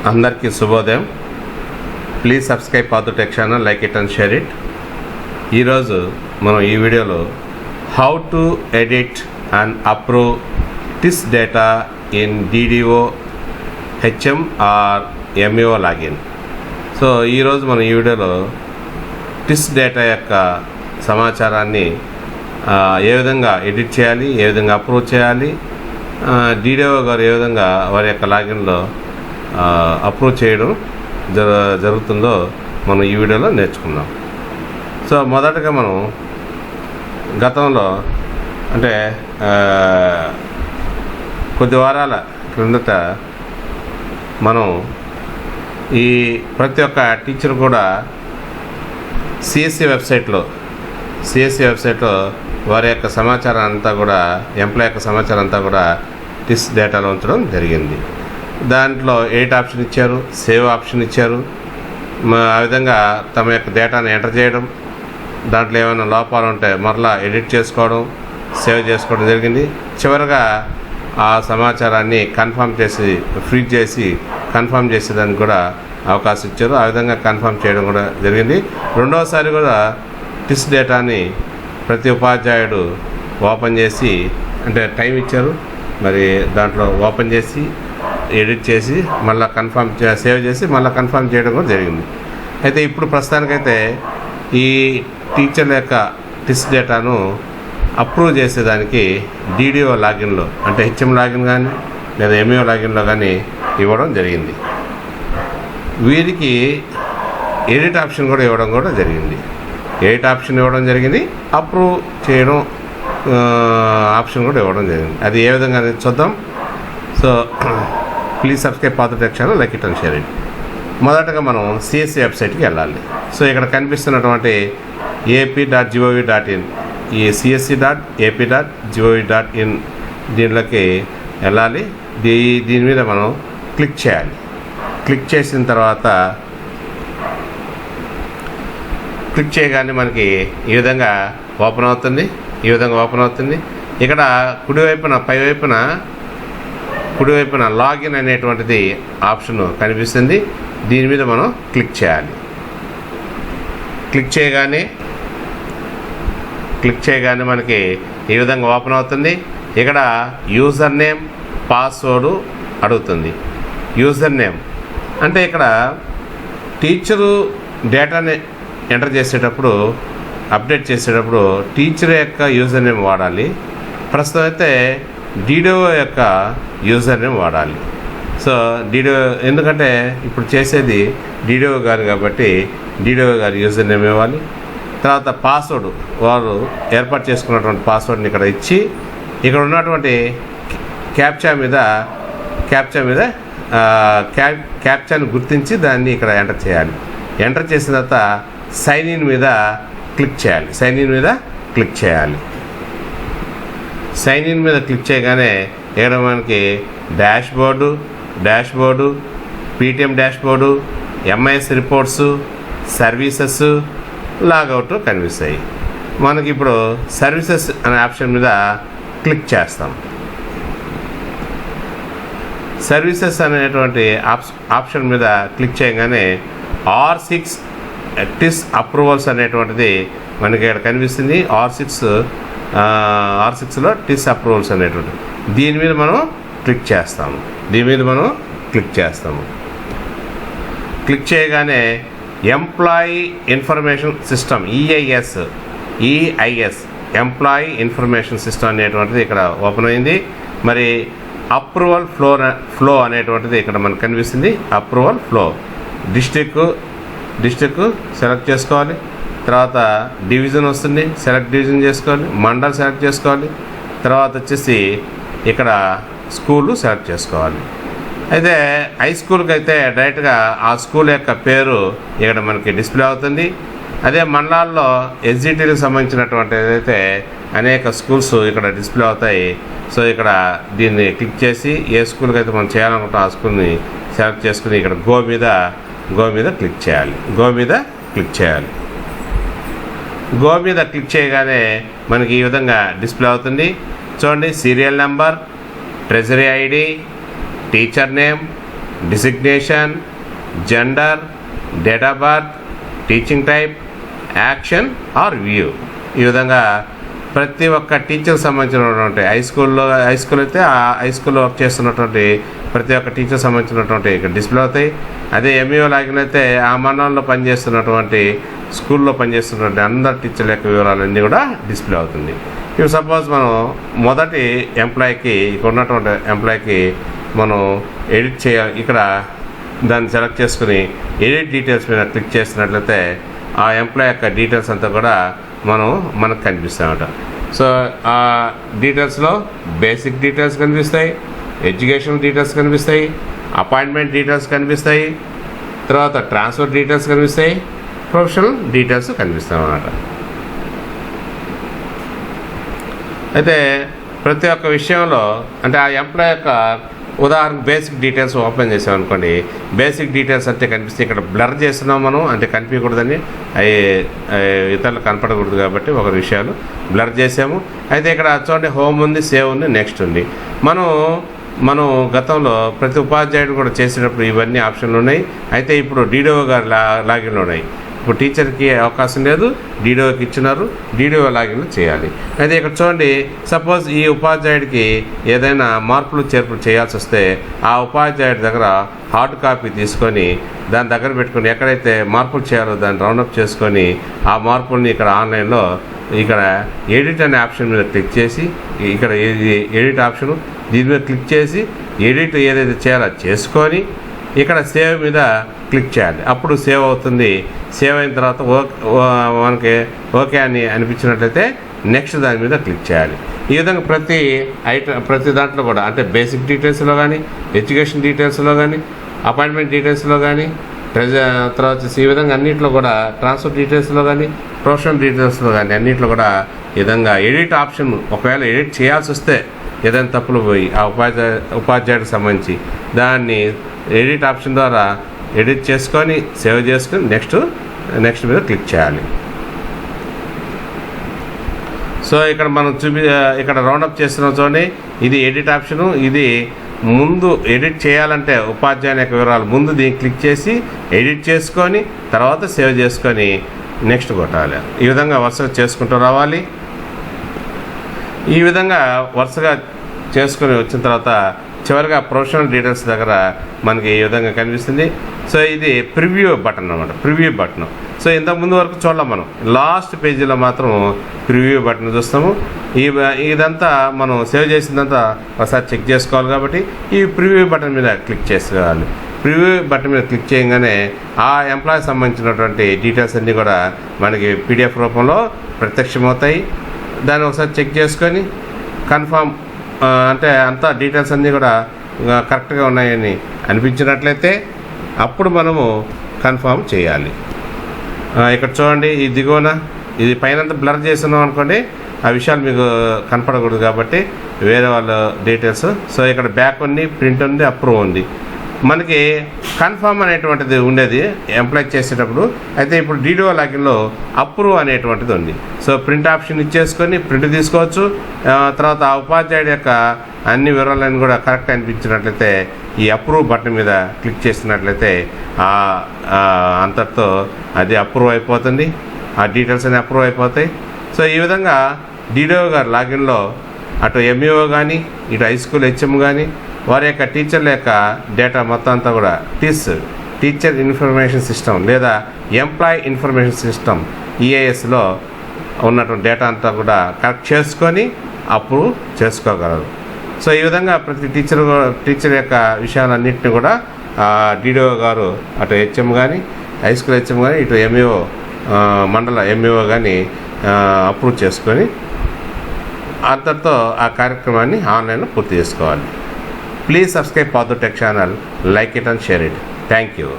అందరికీ శుభోదయం. Please subscribe Pathu tech channel, like it and share it. ఈరోజు మనం ఈ వీడియోలో how to edit and approve this data in DDO HM or MEO login. So ఈరోజు మనం ఈ వీడియోలో టిస్ డేటా యొక్క సమాచారాన్ని ఏ విధంగా ఎడిట్ చేయాలి, ఏ విధంగా అప్రూవ్ చేయాలి, DDO గారు ఏ విధంగా వారి యొక్క లాగిన్లో అప్రూవ్ చేయడం జరుగుతుందో మనం ఈ వీడియోలో నేర్చుకుందాం. సో మొదటగా మనం గతంలో అంటే కొద్ది వారాల క్రిందట మనం ఈ ప్రతి ఒక్క టీచర్ కూడా CSE వెబ్సైట్లో వారి యొక్క సమాచారం అంతా కూడా, ఎంప్లాయ్ యొక్క సమాచారం అంతా కూడా టిస్ డేటాలో ఉంచడం జరిగింది. దాంట్లో ఎడిట్ ఆప్షన్ ఇచ్చారు, సేవ్ ఆప్షన్ ఇచ్చారు. ఆ విధంగా తమ యొక్క డేటాను ఎంటర్ చేయడం, దాంట్లో ఏమైనా లోపాలు ఉంటే మరలా ఎడిట్ చేసుకోవడం, సేవ్ చేసుకోవడం జరిగింది. చివరిగా ఆ సమాచారాన్ని ఫ్రీజ్ చేసి కన్ఫర్మ్ చేసేదానికి కూడా అవకాశం ఇచ్చారు. ఆ విధంగా కన్ఫర్మ్ చేయడం కూడా జరిగింది. రెండవసారి కూడా టిస్ డేటాని ప్రతి ఉపాధ్యాయుడు ఓపెన్ చేసి, అంటే టైం ఇచ్చారు, మరి దాంట్లో ఓపెన్ చేసి ఎడిట్ చేసి మళ్ళీ సేవ్ చేసి మళ్ళీ కన్ఫర్మ్ చేయడం కూడా జరిగింది. అయితే ఇప్పుడు ప్రస్తుతానికైతే ఈ టీచర్ల యొక్క టిస్ డేటాను అప్రూవ్ చేసేదానికి DDO లాగిన్లో, అంటే HM లాగిన్ కానీ లేదా MEO లాగిన్లో కానీ ఇవ్వడం జరిగింది. వీరికి ఎడిట్ ఆప్షన్ కూడా ఇవ్వడం కూడా జరిగింది. అప్రూవ్ చేయడం ఆప్షన్ కూడా ఇవ్వడం జరిగింది. అది ఏ విధంగా అనేది చూద్దాం. So please subscribe Pathu tech channel, like it and share it. మొదటగా మనం CSE వెబ్సైట్కి వెళ్ళాలి. సో ఇక్కడ కనిపిస్తున్నటువంటి AP.gov.in, ఈ CSE.AP.gov.in దీనిలోకి వెళ్ళాలి. దీని మీద మనం క్లిక్ చేయాలి. క్లిక్ చేసిన తర్వాత క్లిక్ చేయగానే మనకి ఈ విధంగా ఓపెన్ అవుతుంది. ఇక్కడ కుడివైపున లాగిన్ అనేటువంటిది ఆప్షన్ కనిపిస్తుంది. దీని మీద మనం క్లిక్ చేయాలి. క్లిక్ చేయగానే మనకి ఈ విధంగా ఓపెన్ అవుతుంది. ఇక్కడ యూజర్ నేమ్, పాస్వర్డ్ అడుగుతుంది. యూజర్ నేమ్ అంటే ఇక్కడ టీచరు డేటాని ఎంటర్ చేసేటప్పుడు, అప్డేట్ చేసేటప్పుడు టీచర్ యొక్క యూజర్ నేమ్ వాడాలి. ప్రస్తుతం అయితే DDO యొక్క యూజర్ నేమ్ వాడాలి. సో ఎందుకంటే ఇప్పుడు చేసేది DDO గారు కాబట్టి DDO గారి యూజర్ నేమ్ ఇవ్వాలి. తర్వాత పాస్వర్డ్, వారు ఏర్పాటు చేసుకున్నటువంటి పాస్వర్డ్ని ఇక్కడ ఇచ్చి, ఇక్కడ ఉన్నటువంటి క్యాప్చాని గుర్తించి దాన్ని ఇక్కడ ఎంటర్ చేయాలి. ఎంటర్ చేసిన తర్వాత సైన్ ఇన్ మీద క్లిక్ చేయాలి. సైన్ ఇన్ మీద క్లిక్ చేయగానే ఇక్కడ మనకి dash board, PTM dash board, MIS reports, services, logout కనిపిస్తాయి. మనకి ఇప్పుడు సర్వీసెస్ అనే ఆప్షన్ మీద క్లిక్ చేస్తాం. సర్వీసెస్ అనేటువంటి ఆప్షన్ మీద క్లిక్ చేయగానే R6 టిస్ అప్రూవల్స్ అనేటువంటిది మనకి ఇక్కడ కనిపిస్తుంది. R6లో టిస్ అప్రూవల్స్ అనేటువంటి దీని మీద మనం క్లిక్ చేస్తాము. క్లిక్ చేయగానే employee information system, EIS employee information system అనేటువంటిది ఇక్కడ ఓపెన్ అయింది. మరి అప్రూవల్ ఫ్లో అనేటువంటిది ఇక్కడ మనకు కనిపిస్తుంది. అప్రూవల్ ఫ్లో డిస్ట్రిక్ట్ సెలెక్ట్ చేసుకోవాలి. తర్వాత డివిజన్ వస్తుంది, డివిజన్ చేసుకోవాలి. మండల్ సెలెక్ట్ చేసుకోవాలి. తర్వాత వచ్చేసి ఇక్కడ స్కూలు సెలెక్ట్ చేసుకోవాలి. అయితే హై స్కూల్కి అయితే డైరెక్ట్గా ఆ స్కూల్ యొక్క పేరు ఇక్కడ మనకి డిస్ప్లే అవుతుంది. అదే మండలాల్లో SGTలకు సంబంధించినటువంటి ఏదైతే అనేక స్కూల్స్ ఇక్కడ డిస్ప్లే అవుతాయి. సో ఇక్కడ దీన్ని క్లిక్ చేసి ఏ స్కూల్కి అయితే మనం చేయాలనుకుంటాం ఆ స్కూల్ని సెలెక్ట్ చేసుకుని ఇక్కడ గో మీద క్లిక్ చేయాలి. గో మీద క్లిక్ చేయగానే మనకి ఈ విధంగా డిస్ప్లే అవుతుంది. చూడండి, serial number, treasury ID, teacher name, designation, gender, date of birth, teaching type, action or view. ఈ విధంగా ప్రతి ఒక్క టీచర్కి సంబంధించినటువంటి హై స్కూల్ అయితే ఆ హై స్కూల్లో వర్క్ చేస్తున్నటువంటి ప్రతి ఒక్క టీచర్ సంబంధించినటువంటి ఇక్కడ డిస్ప్లే అవుతాయి. అదే ఎంఈఓ లాగిన్ అయితే ఆ మండలంలో పనిచేస్తున్నటువంటి స్కూల్లో పనిచేస్తున్నటువంటి అందరు టీచర్ల యొక్క వివరాలన్నీ కూడా డిస్ప్లే అవుతుంది. ఇప్పుడు సపోజ్ మనం మొదటి ఎంప్లాయీకి ఇక్కడ ఉన్నటువంటి ఎంప్లాయీకి మనం ఎడిట్ చేయాలి. ఇక్కడ దాన్ని సెలెక్ట్ చేసుకుని ఎడిట్ డీటెయిల్స్ మీద క్లిక్ చేసినట్లయితే ఆ ఎంప్లాయీ యొక్క డీటెయిల్స్ అంతా కూడా మనకు కనిపిస్తాయన్నమాట. సో ఆ డీటెయిల్స్లో బేసిక్ డీటెయిల్స్ కనిపిస్తాయి, ఎడ్యుకేషన్ డీటెయిల్స్ కనిపిస్తాయి, అపాయింట్మెంట్ డీటెయిల్స్ కనిపిస్తాయి, తర్వాత ట్రాన్స్ఫర్ డీటెయిల్స్ కనిపిస్తాయి, ప్రొఫెషనల్ డీటెయిల్స్ కనిపిస్తాయి అన్నమాట. అయితే ప్రతి ఒక్క విషయంలో అంటే ఆ ఎంప్లాయ్ యొక్క ఉదాహరణకు బేసిక్ డీటెయిల్స్ ఓపెన్ చేసామనుకోండి, బేసిక్ డీటెయిల్స్ అంటే కనిపిస్తే ఇక్కడ బ్లర్ చేస్తున్నాం మనం, అంటే కనిపించకూడదని, అవి ఇతరులు కనపడకూడదు కాబట్టి ఒక విషయాలు బ్లర్ చేసాము. అయితే ఇక్కడ చూడండి హోమ్ ఉంది, సేవ్ ఉంది, నెక్స్ట్ ఉంది. మనం గతంలో ప్రతి ఉపాధ్యాయుడు కూడా చేసేటప్పుడు ఇవన్నీ ఆప్షన్లు ఉన్నాయి. అయితే ఇప్పుడు డీడీఓ గారు లాగిన్లు ఉన్నాయి. ఇప్పుడు టీచర్కి అవకాశం లేదు, డీడీఓకి ఇచ్చినారు, డీడీఓ లాగిన్లు చేయాలి. అయితే ఇక్కడ చూడండి, సపోజ్ ఈ ఉపాధ్యాయుడికి ఏదైనా మార్పులు చేర్పులు చేయాల్సి వస్తే ఆ ఉపాధ్యాయుడి దగ్గర హార్డ్ కాపీ తీసుకొని దాని దగ్గర పెట్టుకొని ఎక్కడైతే మార్పులు చేయాలో దాన్ని రౌండప్ చేసుకొని ఆ మార్పుల్ని ఇక్కడ ఆన్లైన్లో ఇక్కడ ఎడిట్ అనే ఆప్షన్ మీద క్లిక్ చేసి, ఇక్కడ ఎడిట్ ఆప్షను దీని మీద క్లిక్ చేసి ఎడిట్ ఏదైతే చేయాలో చేసుకొని ఇక్కడ సేవ్ మీద క్లిక్ చేయాలి. అప్పుడు సేవ్ అవుతుంది. సేవ్ అయిన తర్వాత మనకి ఓకే అని అనిపించినట్లయితే నెక్స్ట్ దాని మీద క్లిక్ చేయాలి. ఈ విధంగా ప్రతి దాంట్లో కూడా అంటే బేసిక్ డీటెయిల్స్లో కానీ, ఎడ్యుకేషన్ డీటెయిల్స్లో కానీ, అపాయింట్మెంట్ డీటెయిల్స్లో కానీ, తర్వాత వచ్చేసి ఈ విధంగా అన్నింటిలో కూడా ట్రాన్స్ఫర్ డీటెయిల్స్లో కానీ, ప్రొఫెషనల్ డీటెయిల్స్లో కానీ అన్నింటిలో కూడా ఈ విధంగా ఎడిట్ ఆప్షన్ ఒకవేళ ఎడిట్ చేయాల్సి వస్తే ఏదైనా తప్పులు పోయి ఆ ఉపాధ్యాయుడికి సంబంధించి దాన్ని ఎడిట్ ఆప్షన్ ద్వారా ఎడిట్ చేసుకొని సేవ్ చేసుకొని నెక్స్ట్ మీద క్లిక్ చేయాలి. సో ఇక్కడ మనం ఇక్కడ రౌండప్ చేస్తున్నాం చూడండి, ఇది ఎడిట్ ఆప్షను. ఇది ముందు ఎడిట్ చేయాలంటే ఉపాధ్యాయుని యొక్క వివరాలు ముందు దీన్ని క్లిక్ చేసి ఎడిట్ చేసుకొని తర్వాత సేవ్ చేసుకొని నెక్స్ట్ కొట్టాలి. ఈ విధంగా వరుసగా చేసుకుంటూ రావాలి. ఈ విధంగా వరుసగా చేసుకొని వచ్చిన తర్వాత చివరిగా ప్రొఫెషనల్ డీటెయిల్స్ దగ్గర మనకి ఈ విధంగా కనిపిస్తుంది. సో ఇది ప్రివ్యూ బటన్ అన్నమాట, ప్రివ్యూ బటన్. సో ఇంతకుముందు వరకు చూడలేం మనం, లాస్ట్ పేజీలో మాత్రం ప్రివ్యూ బటన్ చూస్తాము. ఇదంతా మనం సేవ్ చేసిందంతా ఒకసారి చెక్ చేసుకోవాలి కాబట్టి ఈ ప్రివ్యూ బటన్ మీద క్లిక్ చేసుకోవాలి. ప్రివ్యూ బటన్ మీద క్లిక్ చేయగానే ఆ ఎంప్లాయీ సంబంధించినటువంటి డీటెయిల్స్ అన్నీ కూడా మనకి పీడిఎఫ్ రూపంలో ప్రత్యక్షమవుతాయి. దాన్ని ఒకసారి చెక్ చేసుకొని కన్ఫామ్ అంటే అంతా డీటెయిల్స్ అన్నీ కూడా కరెక్ట్గా ఉన్నాయని అనిపించినట్లయితే అప్పుడు మనము కన్ఫామ్ చేయాలి. ఇక్కడ చూడండి, ఈ దిగువన ఇది పైనంతా బ్లర్ చేస్తున్నాం అనుకోండి, ఆ విషయాలు మీకు కనపడకూడదు కాబట్టి వేరే వాళ్ళ డీటెయిల్స్. సో ఇక్కడ బ్యాక్ ఉంది, ప్రింట్ ఉంది, అప్రూవ్ ఉంది. మనకి కన్ఫర్మ్ అనేటువంటిది ఉండేది ఎంప్లాయ్ చేసేటప్పుడు. అయితే ఇప్పుడు డీడీఓ లాగిన్లో అప్రూవ్ అనేటువంటిది ఉంది. సో ప్రింట్ ఆప్షన్ ఇచ్చేసుకొని ప్రింట్ తీసుకోవచ్చు. తర్వాత ఆ ఉపాధ్యాయుడి యొక్క అన్ని వివరాలను కూడా కరెక్ట్ అనిపించినట్లయితే ఈ అప్రూవ్ బటన్ మీద క్లిక్ చేసినట్లయితే అంతటితో అది అప్రూవ్ అయిపోతుంది, ఆ డీటెయిల్స్ అన్నీ అప్రూవ్ అయిపోతాయి. సో ఈ విధంగా డీడీఓ గారు లాగిన్లో అటు ఎంఈఓ కానీ ఇటు హై స్కూల్ హెచ్ఎం కానీ వారి యొక్క టీచర్ల యొక్క డేటా మొత్తం అంతా కూడా టీచర్ ఇన్ఫర్మేషన్ సిస్టమ్ లేదా ఎంప్లాయీ ఇన్ఫర్మేషన్ సిస్టమ్ ఈఏఎస్లో ఉన్నటువంటి డేటా అంతా కూడా కరెక్ట్ చేసుకొని అప్రూవ్ చేసుకోగలరు. సో ఈ విధంగా ప్రతి టీచర్ యొక్క విషయాలన్నింటినీ కూడా డీడీఓ గారు అటు హెచ్ఎం కానీ హై స్కూల్ హెచ్ఎం కానీ ఇటు ఎంఈఓ మండల ఎంఈఓ కానీ అప్రూవ్ చేసుకొని అంతటితో ఆ కార్యక్రమాన్ని ఆన్లైన్లో పూర్తి చేసుకోవాలి. Please subscribe Padu Tech channel, like it and share it. Thank you.